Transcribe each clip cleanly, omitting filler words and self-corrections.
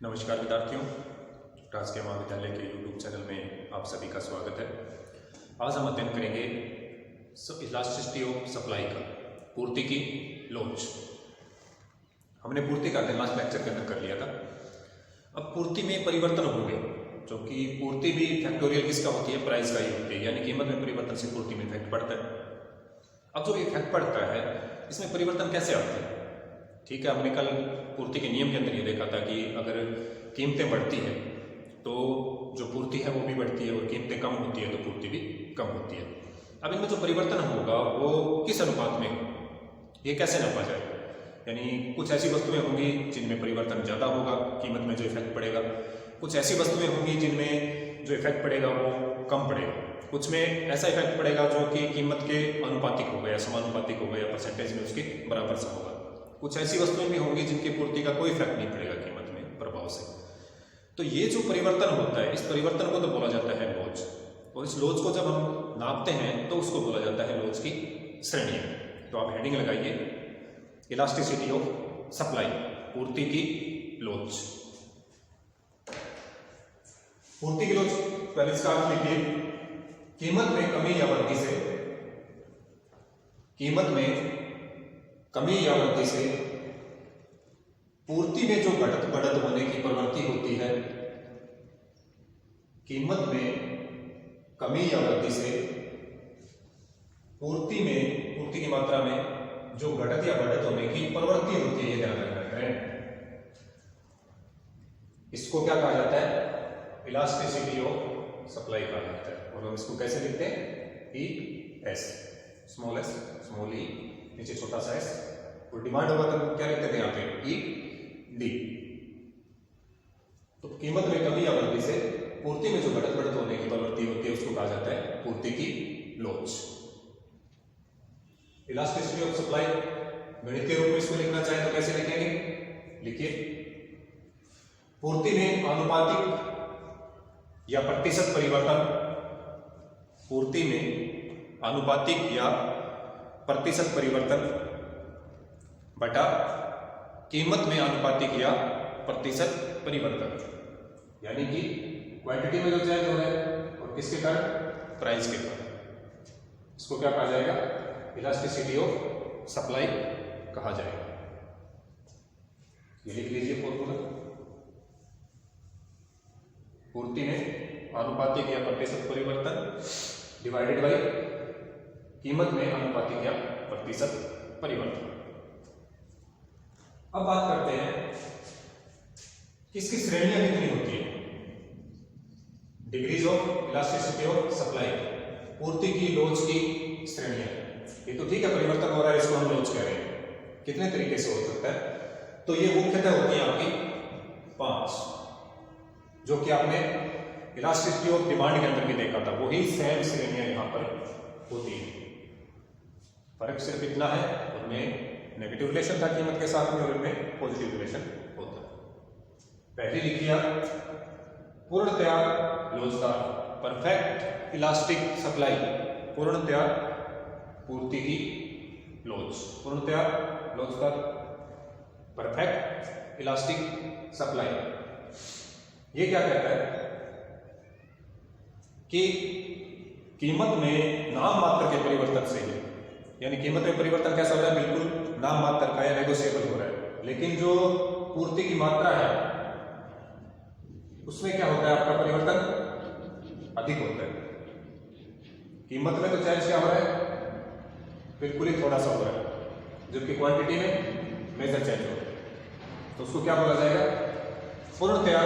नमस्कार विद्यार्थियों, राजकीय महाविद्यालय के YouTube चैनल में आप सभी का स्वागत है। आज हम अध्ययन करेंगे इलास्टिसिटी ऑफ सप्लाई का, पूर्ति की लोच। हमने पूर्ति का अध्ययन लास्ट लेक्चर के अंदर कर लिया था। अब पूर्ति में परिवर्तन हो गए, जो कि पूर्ति भी फैक्टोरियल किसका होती है, प्राइस का ही होती है, यानी कीमत में परिवर्तन से पूर्ति में इफेक्ट पड़ता है। अब जो इफेक्ट पड़ता है इसमें परिवर्तन कैसे आते हैं? ठीक है, हमने कल पूर्ति के नियम के अंदर ये देखा था कि अगर कीमतें बढ़ती हैं तो जो पूर्ति है वो भी बढ़ती है, और कीमतें कम होती है तो पूर्ति भी कम होती है। अब इनमें जो परिवर्तन होगा वो किस अनुपात में, ये कैसे नापा जाएगा? यानी कुछ ऐसी वस्तुएं होंगी जिनमें परिवर्तन ज़्यादा होगा, कीमत में जो इफेक्ट पड़ेगा। कुछ ऐसी वस्तुएं होंगी जिनमें जो इफेक्ट पड़ेगा वो कम पड़ेगा। कुछ में ऐसा इफेक्ट पड़ेगा जो कि कीमत के अनुपातिक होगा या समानुपातिक होगा या परसेंटेज में उसके बराबर सा होगा। कुछ ऐसी वस्तुएं भी होंगी जिनकी पूर्ति का कोई इफेक्ट नहीं पड़ेगा कीमत में प्रभाव से। तो ये जो परिवर्तन होता है, इस परिवर्तन को तो बोला जाता है लोच, और इस लोच को जब हम नापते हैं तो उसको बोला जाता है लोच की श्रेणी। तो आप हेडिंग लगाइए, इलास्टिसिटी ऑफ सप्लाई, पूर्ति की लोच। पूर्ति की लोच पहले इसका अर्थ लिखिए, कीमत में कमी या वृद्धि से, कीमत में कमी या वृद्धि से पूर्ति में जो बढ़त होने की प्रवृत्ति होती है, कीमत में कमी या वृद्धि से पूर्ति की मात्रा में जो घटत या बढ़त होने की प्रवृत्ति होती है, ये ध्यान रखना है। इसको क्या कहा जाता है? इलास्टिसिटी ऑफ सप्लाई कहा जाता है। और हम इसको कैसे लिखते हैं? ES, स्मॉल एस, स्मॉल ई, नीचे छोटा सा एस, और डिमांड होगा तो क्या लिखते थे यहाँ पे? ED। तो कीमत में कमी या वृद्धि से पूर्ति में जो बढ़त होने की प्रवृत्ति होती है उसको कहा जाता है पूर्ति की लोच। इलास्टिसिटी ऑफ सप्लाई गणितीय रूप में इसको लिखना चाहे तो कैसे लिखेंगे? लिखिए, पूर्ति में आनुपातिक या प्रतिशत परिवर्तन, पूर्ति में आनुपातिक या प्रतिशत परिवर्तन बटा कीमत में आनुपातिक या प्रतिशत परिवर्तन, यानी कि क्वांटिटी में जो चेंज हो रहा है और किसके कारण? प्राइस के कारण। इसको क्या कहा जाएगा? इलास्टिसिटी ऑफ सप्लाई कहा जाएगा। ये लिख लीजिए फॉर्मूला, पूर्ति में आनुपातिक या प्रतिशत परिवर्तन डिवाइडेड बाय कीमत में आनुपातिक या प्रतिशत परिवर्तन। अब बात करते हैं कि इसकी श्रेणियां कितनी होती है, degrees of elasticity of supply, पूर्ति की लोच की श्रेणियां। ये तो ठीक है, परिवर्तन हो रहा है, इसको हम लोच कह रहे हैं। कितने तरीके से हो सकता है? तो ये मुख्यतः होती है आपकी 5, जो कि आपने इलास्टिसिटी ऑफ डिमांड के अंदर भी देखा था। वही सेम श्रेणियां यहां पर होती है। फर्क सिर्फ इतना है, उनमें नेगेटिव रिलेशन था कीमत के साथ में और इनमें पॉजिटिव रिलेशन होता है। पहली लिखिए पूर्णतया लोचदार, परफेक्ट इलास्टिक सप्लाई, पूर्णतया पूर्ति की लोच, पूर्णतया लोचदार, परफेक्ट इलास्टिक सप्लाई। ये क्या कहता है कि कीमत में नाम मात्र के परिवर्तन से, यानी कीमत में परिवर्तन कैसा हो रहा है? बिल्कुल नाम मात्र का या नेगोशिएबल हो रहा है, लेकिन जो पूर्ति की मात्रा है उसमें क्या होता है? आपका परिवर्तन अधिक होता है। कीमत में तो चेंज क्या हो रहा है? बिल्कुल ही थोड़ा सा हो रहा है, जबकि क्वांटिटी में मेजर चेंज हो रहा है। तो उसको क्या बोला जाएगा? पूर्णतया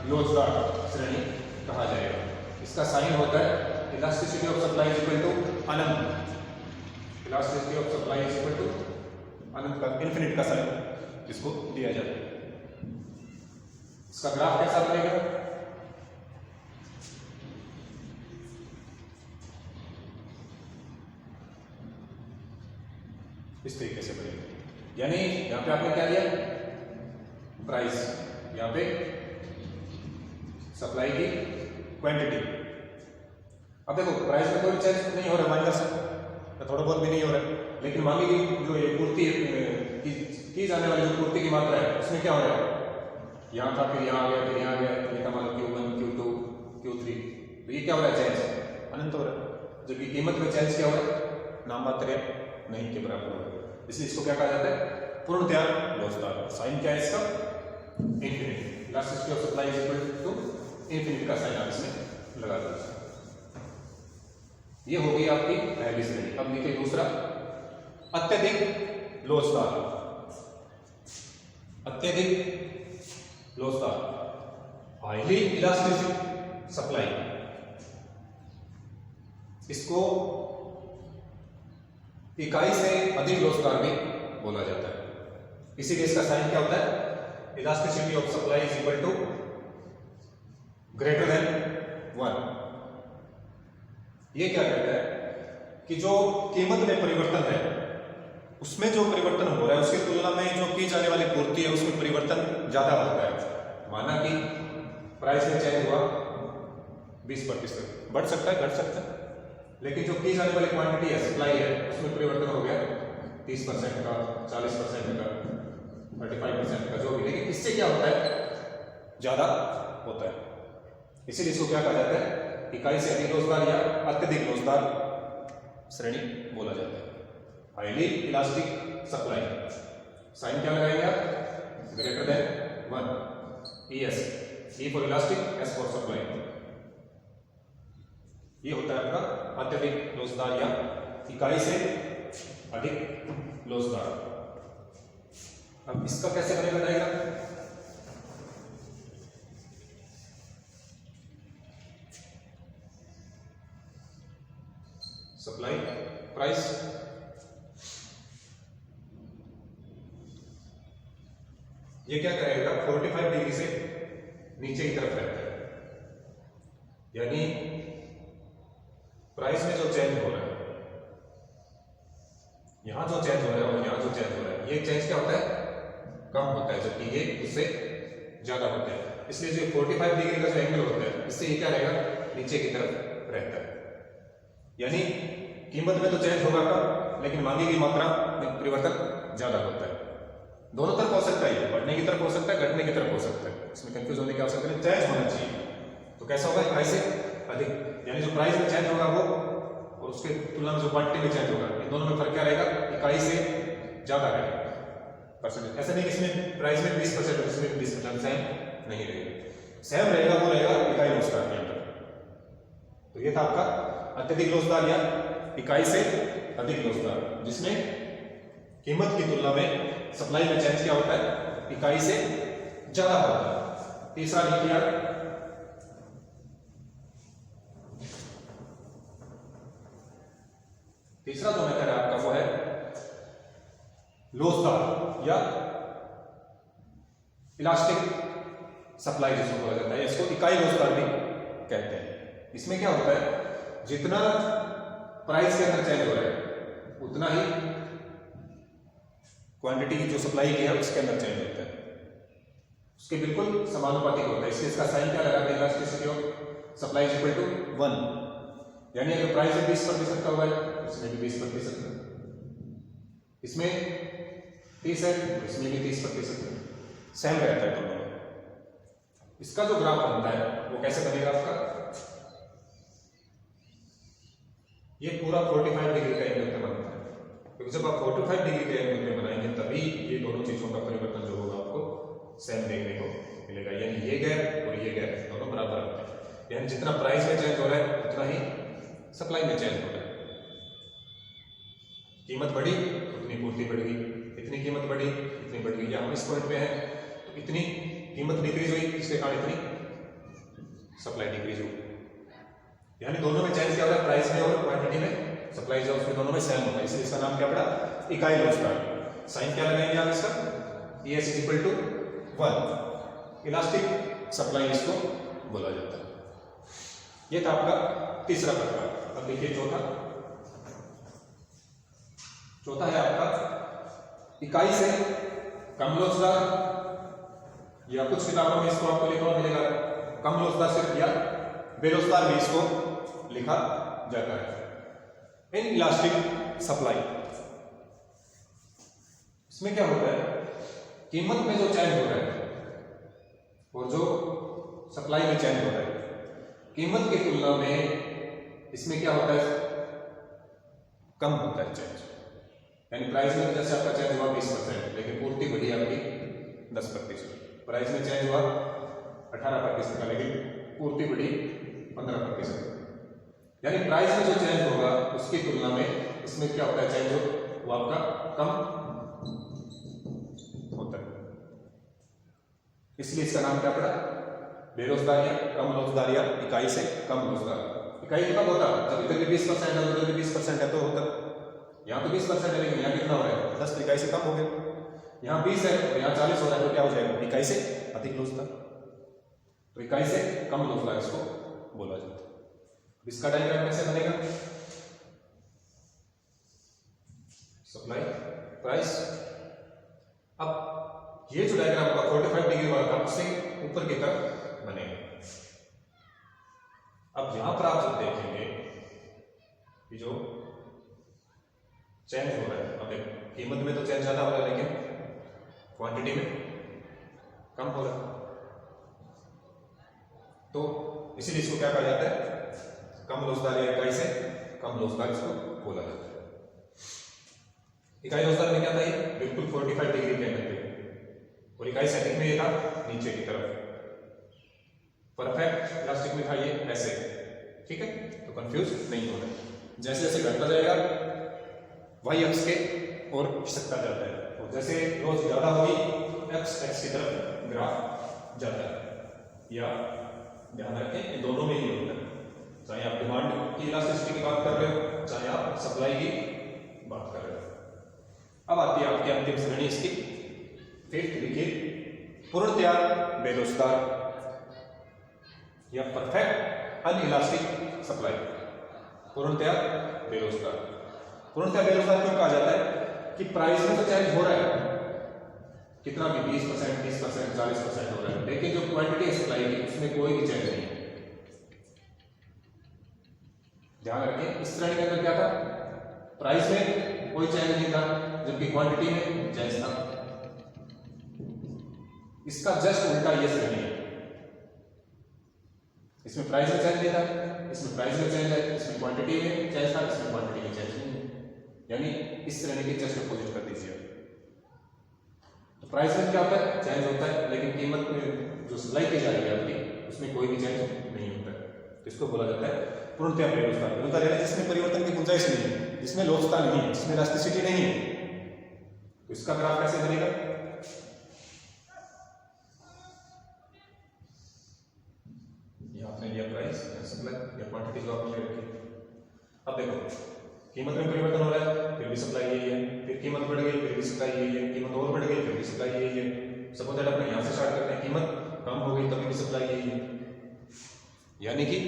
लोचदार श्रेणी कहा जाएगा। इसका साइन होता है elasticity of supply is equal to अनंत, elasticity of supply is equal to अनंत का, इन्फिनिट का साइन इसको दिया जाता है। इसका ग्राफ कैसा बनेगा? इस तरीके से बनेगा। यानी यहां पे आपने क्या लिया? प्राइस, यहां पे सप्लाई की क्वांटिटी। अब देखो प्राइस में कोई चेंज नहीं हो रहा, माइनस थोड़ा बहुत भी नहीं हो रहा है, लेकिन मांगी गई जो ये पूर्ति की जाने वाली जो पूर्ति की मात्रा है उसमें क्या हो रहा है? यहाँ था फिर यहाँ आ गया, फिर यहाँ आ गया, ये था मान लो Q1 Q2 Q3, तो ये क्या हो रहा है? चेंज अनंत हो रहा है, जबकि कीमत में चेंज क्या हो रहा है? नाम मात्र नहीं के बराबर हो रहा है, इसलिए इसको क्या कहा जाता है? पूर्णतया लोचदार। साइन क्या है इसका? Infinity. Elasticity of supply is equal to infinity का साइन आप इसमें लगा दो। ये हो गई आपकी पहली श्रेणी। अब देखिए दूसरा, अत्यधिक लोचदार। अत्यधिक लोचदार, हाईली इलास्टिक सप्लाई, इसको इकाई से अधिक लोचदार भी बोला जाता है। इसीलिए इसका साइन क्या होता है? Elasticity of supply is equal to greater than 1। ये क्या कहता है कि जो कीमत में परिवर्तन है उसमें जो परिवर्तन हो रहा है उसकी तुलना में जो की जाने वाली पूर्ति है उसमें परिवर्तन ज्यादा होता है। माना कि प्राइस में चेंज हुआ 20%, बढ़ सकता है घट सकता है, लेकिन जो की जाने वाली क्वांटिटी है, सप्लाई है, उसमें परिवर्तन हो गया 30% का, 40% का, 35% का, जो भी, लेकिन इससे क्या होता है? ज्यादा होता है। इसीलिए इसको क्या कहा जाता है? इकाई से अधिक लोचदार या अत्यधिक लोचदार श्रेणी बोला जाता है। हाईली इलास्टिक सप्लाई, साइन क्या लगाएंगे आप? Greater than 1, ES, E for elastic, S for supply. ये होता है आपका अत्यधिक लोचदार या इकाई से अधिक लोचदार। अब इसका कैसे बनेगा डायग्राम? सप्लाई प्राइस, ये क्या करेगा? 45 डिग्री से नीचे की तरफ रहता है, यानी प्राइस में जो चेंज हो रहा है, यहां जो चेंज हो रहा है और यहां जो चेंज हो रहा है, ये चेंज क्या होता है? कम होता है, जबकि ये उससे ज्यादा होता है। इसलिए जो 45 डिग्री का जो एंगल होता है, इससे ये क्या रहेगा? नीचे की तरफ रहता है। यानी कीमत में तो चेंज होगा कम, लेकिन मांगी गई मात्रा में परिवर्तन ज्यादा होता है। दोनों तरफ हो सकता है, बढ़ने की तरफ हो सकता है, घटने की तरफ हो सकता है, इसमें कंफ्यूज होने की आवश्यकता नहीं, चेंज होना चाहिए। तो कैसा होगा? इकाई से अधिक, यानी जो प्राइस में चेंज होगा वो और उसके तुलना में जो क्वांटिटी में चेंज होगा, इन दोनों में फर्क क्या रहेगा? इकाई से ज्यादा रहेगा परसेंटेज। ऐसा नहीं कि इसमें प्राइस में 20% इसमें 20% सेम नहीं रहेगा, सेम रहेगा, वो रहेगा इकाई लोचदार के अंदर। तो ये था आपका अत्यधिक लोचदार या इकाई से अधिक लोचदार, जिसमें कीमत की तुलना में सप्लाई में चेंज क्या होता है? इकाई से ज्यादा होता है। तीसरा लिखिए आप, तीसरा जो मेथड है आपका वो है लोचदार या इलास्टिक सप्लाई, जिसको बोला जाता है। इसको इकाई लोचदार भी कहते हैं। इसमें क्या होता है? जितना प्राइस के अंदर चेंज हो रहा है उतना ही क्वांटिटी की जो सप्लाई की है उसके अंदर चेंज होता है, उसके बिल्कुल समानुपातिक होता है। इसलिए इसका साइन क्या लगा? Elasticity of supply is equal to 1, यानी अगर प्राइस 20% का हुआ है, इसमें भी 20%, इसमें 30 है, इसमें भी 30% सेम रहता है दोनों में। इसका जो ग्राफ बनता है वो कैसे बनेगा आपका? ये पूरा 45 डिग्री का एंगल पे बनता है, क्योंकि जब आप 45 डिग्री के एंगल पे बनाएंगे तभी ये दोनों चीजों का परिवर्तन जो होगा आपको सेम देखने को मिलेगा। यानी ये गैप और ये गैप दोनों बराबर होते हैं, यानी जितना प्राइस में चेंज हो रहा है उतना ही सप्लाई में चेंज हो रहा है। कीमत बढ़ी उतनी पूर्ति बढ़ेगी, इतनी कीमत बढ़ी इतनी बढ़ गई। या हम इस पॉइंट पे हैं तो इतनी कीमत डिक्रीज हुई, इसके कारण इतनी सप्लाई डिक्रीज हुई। यानी दोनों में चेंज क्या हो रहा है? प्राइस में और क्वांटिटी में सप्लाई जो उसमें दोनों में सेम होगा, इसलिए इसका नाम क्या पड़ा? इकाई लोचदार। साइन क्या लगाएंगे आप इसका? ES is equal to 1, elastic supply इसको बोला जाता है। ये था आपका तीसरा प्रकार। अब देखिए चौथा है आपका इकाई से कम लोचदार, या कुछ किताबों में इसको आपको लिखा मिलेगा कम लोचदार सिर्फ, या बेलोचदार भी इसको लिखा जाता है। इन इलास्टिक सप्लाई, इसमें क्या होता है? कीमत में जो चेंज हो रहा है और जो सप्लाई में चेंज हो रहा है, कीमत की तुलना में इसमें क्या होता है, कम होता है चेंज। यानी प्राइस में जैसे आपका चेंज हुआ 20%, लेकिन पूर्ति बढ़ी आपकी 10%। प्राइस में चेंज हुआ 18% का, लेकिन पूर्ति बढ़ी 15%। यानी प्राइस में जो चेंज होगा उसकी तुलना में इसमें क्या होता है, चेंज वो आपका कम होता है। इसलिए इसका नाम क्या पड़ा, बेरोजगारियां, कम रोजगारियां, इकाई से कम रोजगार। इकाई तो कब होता है, जब इधर भी 20% है उधर भी 20% है तो होता। यहाँ तो 20% है, लेकिन यहाँ कितना हो रहा है 10, इकाई से कम हो गया। यहाँ 20 है और यहाँ 40 हो रहा है, तो क्या हो जाएगा, इकाई से अधिक रोजगार। तो इकाई से कम रोजगार इसको बोला जाता है। इसका डायग्राम कैसे बनेगा, सप्लाई प्राइस। अब ये जो डायग्राम होगा 45 डिग्री वाला था, उससे ऊपर की तरफ बनेगा। अब यहां पर आप जब देखेंगे कि जो चेंज हो रहा है, अब देखो कीमत में तो चेंज ज्यादा हो रहा है, लेकिन क्वांटिटी में कम हो रहा है, तो इसीलिए इसको क्या कहा जाता है, कम रोजगार या इकाई से कम रोजगार इसको बोला जाता है। इकाई रोजगार में क्या था, ये बिल्कुल 45 डिग्री के अंदर थे, और इकाई सेटिंग में ये था नीचे की तरफ। परफेक्ट इलास्टिक में था ये ऐसे, ठीक है, तो कंफ्यूज नहीं होना। जैसे जैसे घटता जाएगा वाई अक्ष के और खिसकता जाता है, और जैसे रोज ज्यादा होगी एक्स की तरफ ग्राफ जाता है। या ध्यान रखें इन दोनों में ही होता है, चाहे आप डिमांड की इलास्टिसिटी की बात कर रहे हो, चाहे आप सप्लाई की बात कर रहे हो। अब आती है आपकी अंतिम श्रेणी इसकी, फिफ्थ लिखिए, पूर्णतया बेरोजगार या परफेक्ट अनइलास्टिक सप्लाई। पूर्णतया बेरोजगार। पूर्णतया बेरोजगार क्यों कहा जाता है कि प्राइस में तो चेंज हो रहा है, कितना भी 20%, 30%, 40% हो रहा है, लेकिन जो क्वांटिटी है सप्लाई की उसमें कोई भी चेंज नहीं है। ध्यान रखें इस श्रेणी के अंदर क्या था, प्राइस में कोई चेंज नहीं था, जबकि क्वांटिटी में चेंज था। इसका जस्ट उल्टा ये श्रेणी है, इसमें प्राइस में चेंज नहीं था, इसमें प्राइस में चेंज है, इसमें क्वांटिटी में चेंज था, इसमें क्वांटिटी में चेंज नहीं है। यानी इस श्रेणी की जस्ट अपोजिट कर दीजिए। तो प्राइस में क्या होता है, चेंज होता है, लेकिन कीमत में जो सप्लाई की जा रही है आपकी उसमें कोई भी चेंज नहीं होता है। तो इसको बोला जाता है पूर्णतया बेरोजगार। बेरोजगार यानी जिसमें परिवर्तन की गुंजाइश नहीं है, जिसमें लोचता नहीं है, जिसमें इलास्टिसिटी नहीं है। तो इसका ग्राफ कैसे बनेगा, आपने लिया प्राइस सप्लाई या क्वांटिटी जो आपने रखी। अब देखो कीमत में परिवर्तन हो रहा है, फिर भी सप्लाई यही है, फिर कीमत बढ़ गई, फिर भी सप्लाई यही है, कीमत और बढ़ गई, फिर भी सप्लाई यही है। सपोज दैट अपने यहां से स्टार्ट करते हैं, कीमत कम हो गई तभी भी सप्लाई यही है, यानी कि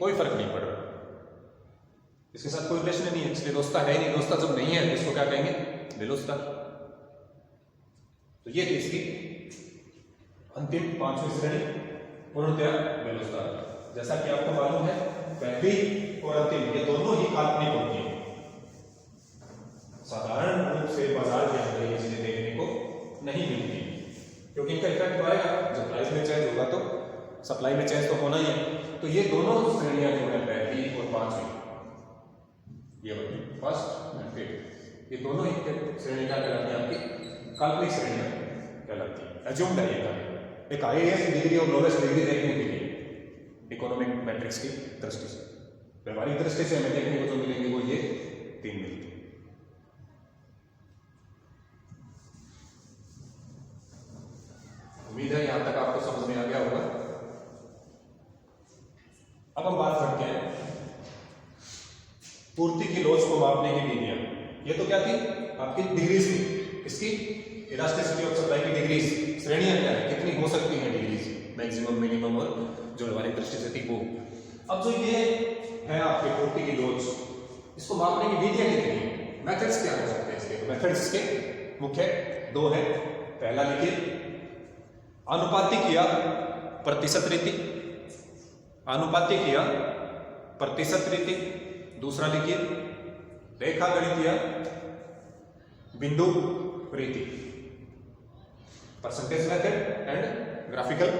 कोई फर्क नहीं पड़ रहा, इसके साथ कोई रिलेशन नहीं है, इसलिए दोस्ता है नहीं। दोस्ता जब नहीं है तो इसको क्या कहेंगे, बेरोजगार। तो ये थी इसकी अंतिम 5वीं श्रेणी, पूर्णतया बेरोजगार। जैसा कि आपको मालूम है पहली और अंतिम ये दोनों ही काल्पनिक होती है। साधारण रूप से बाजार के अंदर ये चीजें देखने को नहीं मिलती, क्योंकि इनका इफेक्ट आएगा जब प्राइस में चेंज होगा तो सप्लाई में चेंज तो होना ही है। तो ये दोनों श्रेणियां जो है पहली और 5वीं, ये फर्स्ट एंड फिफ्थ, ये दोनों ही श्रेणी क्या कहलाती है, आपकी काल्पनिक श्रेणियां कहलाती है। एज्यूम करिएगा एक हाईएस्ट डिग्री और लोवेस्ट डिग्री देखने के लिए इकोनॉमिक मैट्रिक्स की दृष्टि से, व्यवहारिक दृष्टि से हमें देखने को जो मिलेंगे वो ये 3 मिलती है। उम्मीद है यहां तक आपको समझ में आ गया होगा। अब हम बात करते हैं पूर्ति की लोच को मापने की विधियां। ये तो क्या थी आपकी डिग्रीज थी, इसकी इलास्टिसिटी ऑफ सप्लाई की डिग्रीज, श्रेणियां क्या है, कितनी हो सकती हैं डिग्रीज, मैक्सिमम, मिनिमम और जो व्यवहारिक दृष्टि से थी वो। अब जो ये है आपकी पूर्ति की लोच, इसको मापने की विधियां कितनी है, मेथड्स क्या हो सकते हैं इसके। मेथड्स के मुख्य 2 है। पहला लिखिए आनुपातिक या प्रतिशत रीति, आनुपातिक या प्रतिशत रीति। दूसरा लिखिए रेखागणित या बिंदु रीति, percentage method and graphical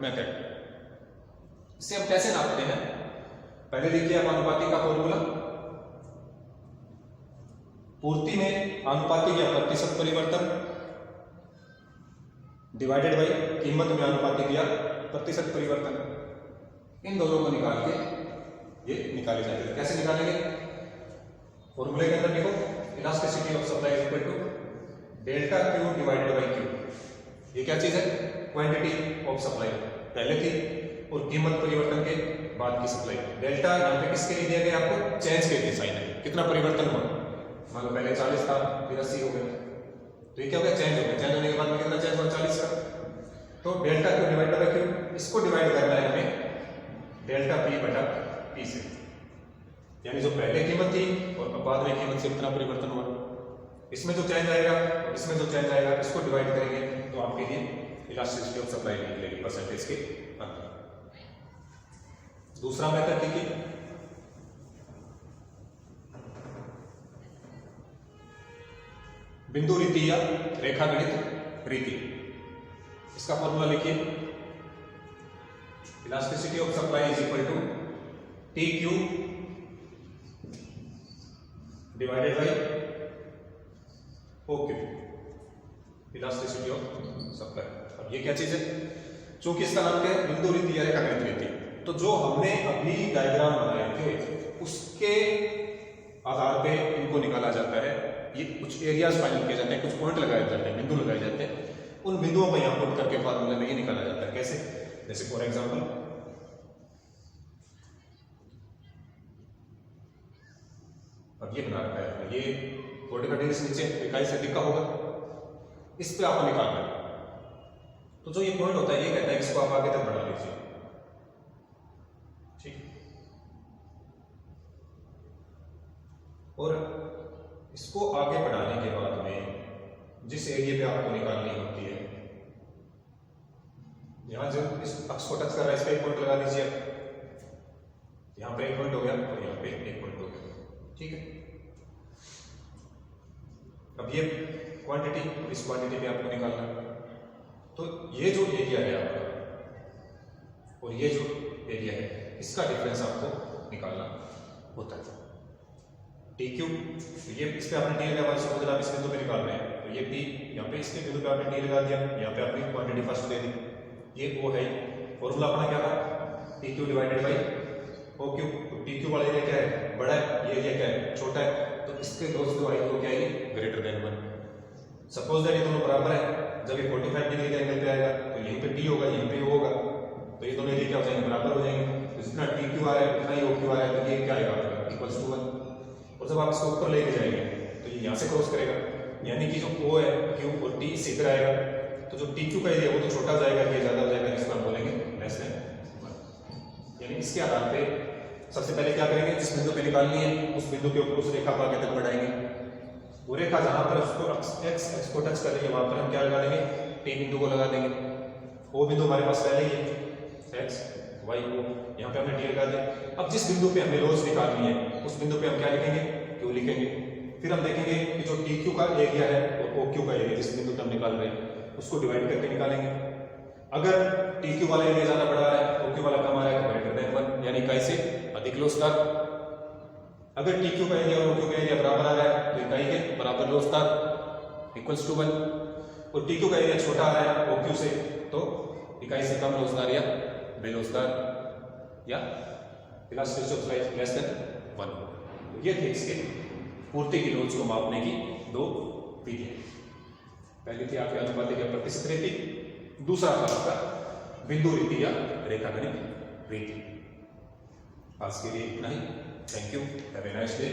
method. इसे हम कैसे नापते हैं? पहले देखिए आप अनुपातिक का फॉर्मूला। पूर्ति में आनुपातिक या प्रतिशत परिवर्तन डिवाइडेड बाई कीमत में आनुपातिक या प्रतिशत परिवर्तन, इन दोनों को निकाल के ये निकाले जाएंगे। कैसे निकालेंगे? फॉर्मूले के अंदर देखो, elasticity of supply is equal to delta Q divided by Q. ये क्या चीज है? क्वांटिटी ऑफ सप्लाई पहले थी और कीमत परिवर्तन के बाद की सप्लाई। डेल्टा यहाँ पे किसके लिए दिया गया? आपको चेंज के लिए साइन है, कितना परिवर्तन हुआ। मान लो पहले 40 था, फिर 80 हो गया, तो ये क्या हो गया? चेंज हो गया। चेंज होने के बाद में कितना चेंज हुआ? 40 का। तो delta Q divided by Q, इसको डिवाइड करना है हमें डेल्टा पी बटा पी से, यानी जो पहले कीमत थी और बाद में कीमत से कितना परिवर्तन हुआ। इसमें जो चेंज आएगा और इसमें जो चेंज आएगा, इसको डिवाइड करेंगे तो आपके लिए इलास्टिसिटी ऑफ सप्लाई निकलेगी परसेंटेज के अंदर। दूसरा मेथड देखिए, बिंदु रीति या रेखागणित रीति। इसका फॉर्मूला लिखिए, elasticity of supply is equal to T Q divided by O Q, elasticity of supply. अब ये क्या चीज है? चूंकि इसका नाम क्या है? बिंदु रीति या रेखागणित रीति, तो जो हमने अभी डायग्राम बनाए थे उसके आधार पे इनको निकाला जाता है। ये कुछ एरियाज फाइनल किए जाते हैं, कुछ पॉइंट लगाए जाते हैं, बिंदु लगाए जाते हैं, उन बिंदुओं को यहाँ पुट करके फार्मूले में ये निकाला जाता है। कैसे? जैसे फॉर एग्जांपल अब ये बना रखा है, ये 45 डिग्री से नीचे इकाई से दिखा होगा, इस पे आपको निकालना है। तो जो ये पॉइंट होता है ये कहता है इसको आप आगे तक बढ़ा लीजिए, ठीक। और इसको आगे बढ़ाने के बाद में जिस एरिया पे आपको निकालनी होती है, यहां जो इस अक्ष को टच कर रहा है इस पे एक पॉइंट लगा दीजिए। यहां पे एक पॉइंट हो गया और यहां पे एक पॉइंट हो गया, ठीक है। अब ये क्वांटिटी और इस क्वांटिटी पे आपको निकालना है, तो ये जो एरिया है आपका और ये जो एरिया है, इसका डिफरेंस आपको निकालना होता है। टी क्यू, ये इस पे आपने टी लगा दिया, सपोज आप इस बिंदु पे निकाल रहे हैं, तो ये टी यहाँ पे इसके बिंदु पे आपने टी लगा दिया, यहाँ पे आपने क्वांटिटी फर्स्ट दे दी, ये वो है। फॉर्मूला अपना क्या था? T Q divided by O Q. तो टी क्यू वाला एरिया क्या है? बड़ा है, ये एरिया क्या है? छोटा है, तो इसके दोनों आई को क्या है? Greater than 1। सपोज दैट ये दोनों बराबर है, जब ये 45 डिग्री के एंगल पे आएगा तो यहीं पे टी होगा, यहीं पे ओ होगा, तो ये दोनों एरिया क्या हो जाएंगे? बराबर हो जाएंगे। तो जितना टी क्यू आ रहा है उतना ही ओ क्यू आ रहा है, तो ये क्या आएगा? Equals to 1। और जब आप इसको ऊपर लेके जाएंगे तो ये यहाँ से क्रॉस करेगा, यानी कि जो O है, Q और T इसी पर आएगा, तो जो TQ का एरिया वो तो छोटा हो जाएगा, ये ज्यादा हो जाएगा, इसको हम बोलेंगे लेस देन 1। यानी इसके आधार पे सबसे पहले क्या करेंगे? जिस बिंदु पे निकालनी है उस बिंदु के ऊपर उस रेखा को आगे तक बढ़ाएंगे। वो रेखा जहां पर उसको एक्स को टच कर रही है वहां पर हम क्या लगा देंगे? T बिंदु को लगा देंगे। O बिंदु हमारे पास पहले ही है, एक्स वाई ओ, यहाँ पे हमने टी लगा दिया। अब जिस बिंदु पे हमें लोज निकालनी है उस बिंदु पे हम क्या लिखेंगे? क्यू लिखेंगे। फिर हम देखेंगे कि जो टी क्यू का एरिया है और ओ क्यू का एरिया जिस बिंदु पे हम निकाल रहे हैं उसको डिवाइड करके निकालेंगे। अगर टी क्यू वाला एरिया ज्यादा बड़ा है, ओ क्यू वाला कम आ रहा है, तो ग्रेटर देन 1, यानी इकाई से अधिक लोचदार। अगर टी क्यू का एरिया और ओ क्यू का एरिया बराबर आ रहा है तो इकाई के बराबर लोचदार इक्वल्स टू 1, और टी क्यू का एरिया छोटा आ रहा है ओ क्यू से तो इकाई से कम लोचदार या बेलोचदार या elasticity of supply less than 1। ये थे इसके पूर्ति की लोच को मापने की दो विधियां। पहली थी आपके अनुपातिक या प्रतिशत रीति, दूसरा था आपका बिंदु रीति या रेखागणित रीति। आज के लिए इतना ही। Thank you, have a nice day.